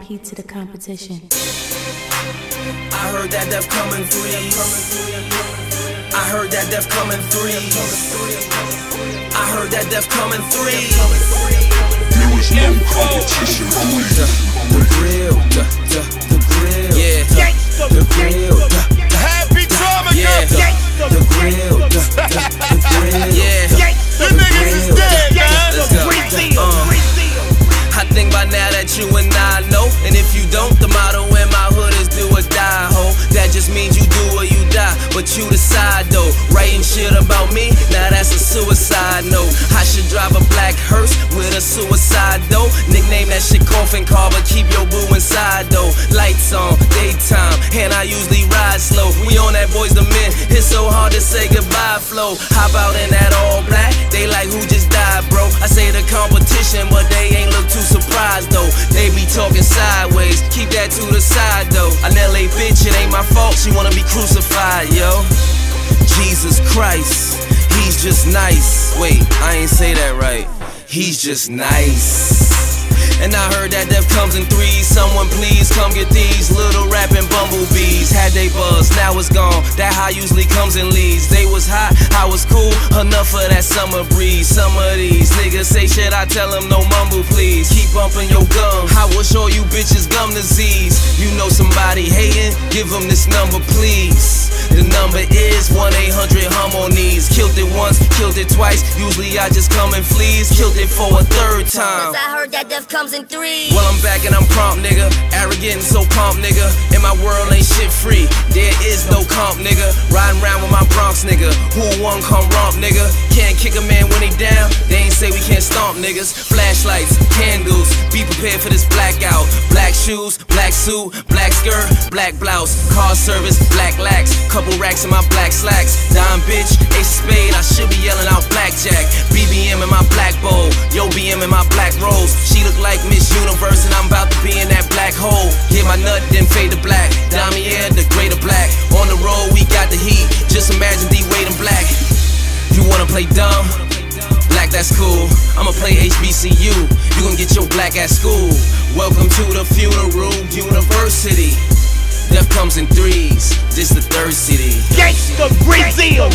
key to the competition. I heard that death coming threes. I heard that death coming threes. I heard that death coming threes. There was no competition. The grill, the grill, yeah. The grill, Happy drama, yeah. The grill, the grill, yeah. You niggas is dead, man. Let's go. I think by now that you and I know, and if you don't, the motto in my hood is do or die, ho. That just means you do or you die, but you decide though. Writing shit about me, now that's a suicide note. I should drive a black hearse with a suicide though. Nickname that shit coffin car, but keep your boo inside though. Lights on, daytime, and I usually ride slow. We on that Boys to Men, it's so hard to say goodbye flow. Hop out in that all black, they like who just died, bro. I say the competition, but they ain't look too surprised though. They be talking sideways, keep that to the side though. An LA bitch, it ain't my fault, she wanna be crucified, yo. Jesus Christ, he's just nice. Wait, I ain't say that right. He's just nice. And I heard that death comes in threes. Someone please come get these little rapping bumblebees. Had they buzz, now it's gone. That high usually comes in leads. They was hot, I was cool, enough of that summer breeze. Some of these niggas say shit, I tell them no mumble please. Keep bumping your gum, I will show you bitches gum disease. You know somebody hating, give them this number please. The number is 1-800-HUM-ON-KNEES. Killed it once, killed it twice. Usually I just come and fleas. Killed it for a third time. Cause I heard that death comes in threes. Well, I'm back and I'm prompt, nigga. Arrogant and so pumped, nigga. In my world ain't shit free. There is no comp, nigga. Riding around with my Bronx, nigga. Who won come romp, nigga. Can't kick a man when he down. They ain't say we can't stomp, niggas. Flashlights, candles. Be prepared for this blackout. Black shoes, black suit, black skirt, black blouse. Car service, black lax. Couple racks in my black slacks. Dime bitch, ace of spade. I should be yelling out blackjack. BBM in my black bowl. Yo BM in my black rose. She look like Miss Universe and I'm about to be in that black hole. Hit my nut, then fade to black. Damier, the greater black. On the road, we got the heat. Just imagine D-Wade in black. You wanna play dumb? Black, that's cool. I'ma play HBCU. You gon' get your black at school. Welcome to the funeral university. Death comes in threes. This the third city. Gangsta Brazil.